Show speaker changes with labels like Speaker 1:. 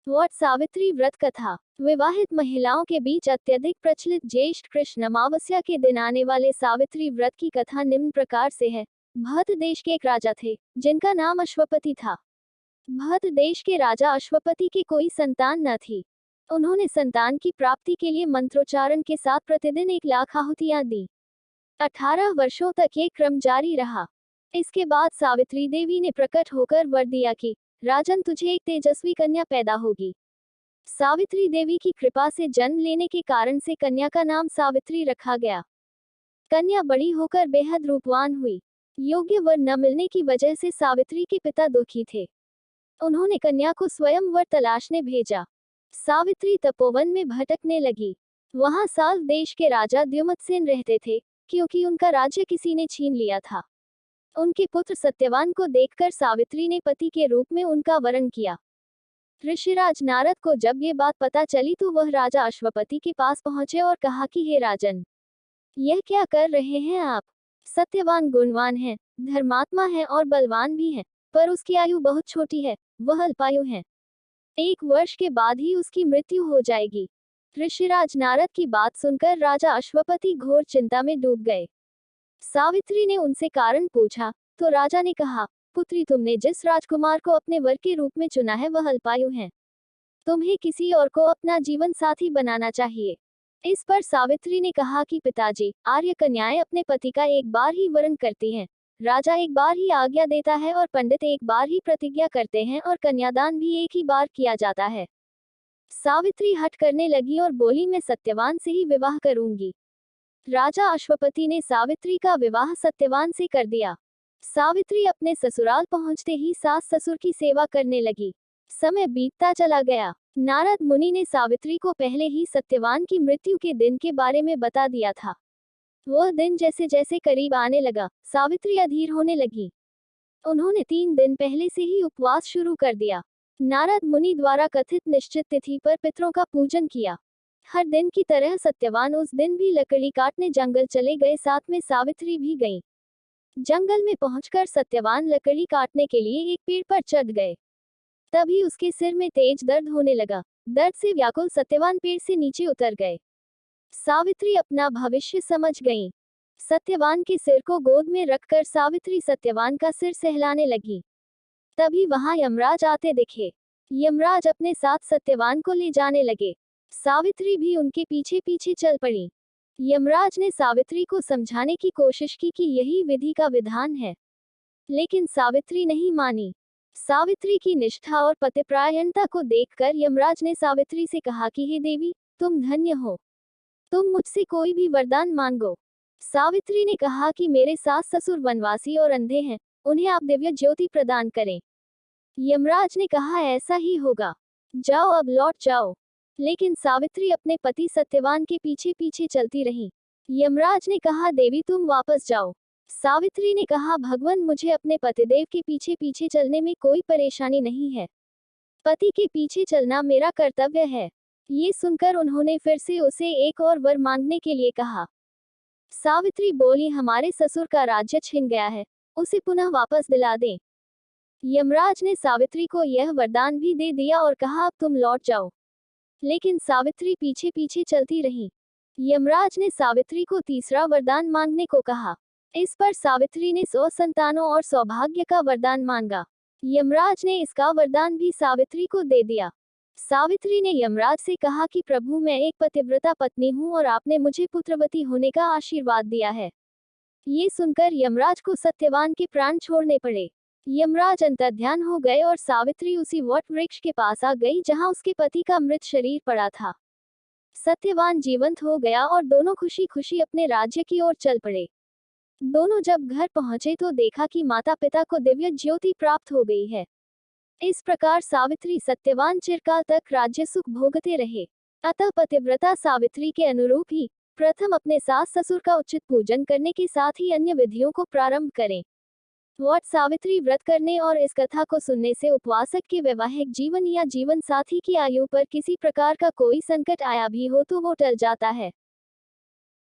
Speaker 1: वट सावित्री व्रत कथा। विवाहित महिलाओं के बीच अत्यधिक प्रचलित ज्येष्ठ कृष्ण अमावस्या के दिन आने वाले सावित्री व्रत की कथा निम्न प्रकार से है। भरत देश के एक राजा थे जिनका नाम अश्वपति था। भरत देश के राजा अश्वपति की कोई संतान न थी। उन्होंने संतान की प्राप्ति के लिए मंत्रोच्चारण के साथ प्रतिदिन 1,00,000 आहुतियां दी। 18 वर्षों तक ये क्रम जारी रहा। इसके बाद सावित्री देवी ने प्रकट होकर वर दिया कि राजन, तुझे एक तेजस्वी कन्या पैदा होगी। सावित्री देवी की कृपा से जन्म लेने के कारण से कन्या का नाम सावित्री रखा गया। कन्या बड़ी होकर बेहद रूपवान हुई। योग्य वर न मिलने की वजह से सावित्री के पिता दुखी थे। उन्होंने कन्या को स्वयं वर तलाशने भेजा। सावित्री तपोवन में भटकने लगी। वहां साल्व देश के राजा द्युमत्सेन रहते थे, क्योंकि उनका राज्य किसी ने छीन लिया था। उनके पुत्र सत्यवान को देखकर सावित्री ने पति के रूप में उनका वरण किया। ऋषिराज नारद को जब ये बात पता चली तो वह राजा अश्वपति के पास पहुंचे और कहा कि हे राजन, यह क्या कर रहे हैं आप? सत्यवान गुणवान है, धर्मात्मा है और बलवान भी है, पर उसकी आयु बहुत छोटी है, वह अल्पायु है। 1 वर्ष के बाद ही उसकी मृत्यु हो जाएगी। ऋषिराज नारद की बात सुनकर राजा अश्वपति घोर चिंता में डूब गए। सावित्री ने उनसे कारण पूछा तो राजा ने कहा, पुत्री, तुमने जिस राजकुमार को अपने वर के रूप में चुना है वह अल्पायु है। तुम्हें किसी और को अपना जीवन साथी बनाना चाहिए। इस पर सावित्री ने कहा कि पिताजी, आर्य कन्याएं अपने पति का एक बार ही वरण करती हैं। राजा एक बार ही आज्ञा देता है और पंडित एक बार ही प्रतिज्ञा करते हैं और कन्यादान भी एक ही बार किया जाता है। सावित्री हठ करने लगी और बोली, मैं सत्यवान से ही विवाह करूंगी। राजा अश्वपति ने सावित्री का विवाह सत्यवान से कर दिया। सावित्री अपने ससुराल पहुंचते ही सास ससुर की सेवा करने लगी। समय बीतता चला गया। नारद मुनि ने सावित्री को पहले ही सत्यवान की मृत्यु के दिन के बारे में बता दिया था। वह दिन जैसे जैसे करीब आने लगा, सावित्री अधीर होने लगी। उन्होंने 3 दिन पहले से ही उपवास शुरू कर दिया। नारद मुनि द्वारा कथित निश्चित तिथि पर पितरों का पूजन किया। हर दिन की तरह सत्यवान उस दिन भी लकड़ी काटने जंगल चले गए, साथ में सावित्री भी गईं। जंगल में पहुंचकर सत्यवान लकड़ी काटने के लिए एक पेड़ पर चढ़ गए। तभी उसके सिर में तेज दर्द होने लगा। दर्द से व्याकुल सत्यवान पेड़ से नीचे उतर गए। सावित्री अपना भविष्य समझ गईं। सत्यवान के सिर को गोद में रखकर सावित्री सत्यवान का सिर सहलाने लगी। तभी वहां यमराज आते दिखे। यमराज अपने साथ सत्यवान को ले जाने लगे। सावित्री भी उनके पीछे पीछे चल पड़ी। यमराज ने सावित्री को समझाने की कोशिश की कि यही विधि का विधान है, लेकिन सावित्री नहीं मानी। सावित्री की निष्ठा और पतिपरायणता को देखकर यमराज ने सावित्री से कहा कि हे देवी, तुम धन्य हो, तुम मुझसे कोई भी वरदान मांगो। सावित्री ने कहा कि मेरे सास ससुर वनवासी और अंधे हैं, उन्हें आप दिव्य ज्योति प्रदान करें। यमराज ने कहा, ऐसा ही होगा, जाओ, अब लौट जाओ। लेकिन सावित्री अपने पति सत्यवान के पीछे पीछे चलती रही। यमराज ने कहा, देवी तुम वापस जाओ। सावित्री ने कहा, भगवान, मुझे अपने पतिदेव के पीछे पीछे चलने में कोई परेशानी नहीं है। पति के पीछे चलना मेरा कर्तव्य है। ये सुनकर उन्होंने फिर से उसे एक और वर मांगने के लिए कहा। सावित्री बोली, हमारे ससुर का राज्य छिन गया है, उसे पुनः वापस दिला दें। यमराज ने सावित्री को यह वरदान भी दे दिया और कहा, अब तुम लौट जाओ। लेकिन सावित्री पीछे पीछे चलती रही। यमराज ने सावित्री को तीसरा वरदान मांगने को कहा। इस पर सावित्री ने 100 संतानों और सौभाग्य का वरदान मांगा। यमराज ने इसका वरदान भी सावित्री को दे दिया। सावित्री ने यमराज से कहा कि प्रभु, मैं एक पतिव्रता पत्नी हूँ और आपने मुझे पुत्रवती होने का आशीर्वाद दिया है। ये सुनकर यमराज को सत्यवान के प्राण छोड़ने पड़े। यमराज अंतर्ध्यान हो गए और सावित्री उसी वट वृक्ष के पास आ गई जहां उसके पति का मृत शरीर पड़ा था। सत्यवान जीवंत हो गया और दोनों खुशी खुशी अपने राज्य की ओर चल पड़े। दोनों जब घर पहुंचे तो देखा कि माता पिता को दिव्य ज्योति प्राप्त हो गई है। इस प्रकार सावित्री सत्यवान चिरकाल तक राज्य सुख भोगते रहे। अतः पतिव्रता सावित्री के अनुरूप ही प्रथम अपने सास ससुर का उचित पूजन करने के साथ ही अन्य विधियों को प्रारंभ करें। वट सावित्री व्रत करने और इस कथा को सुनने से उपवासक के वैवाहिक जीवन या जीवन साथी की आयु पर किसी प्रकार का कोई संकट आया भी हो तो वो टल जाता है।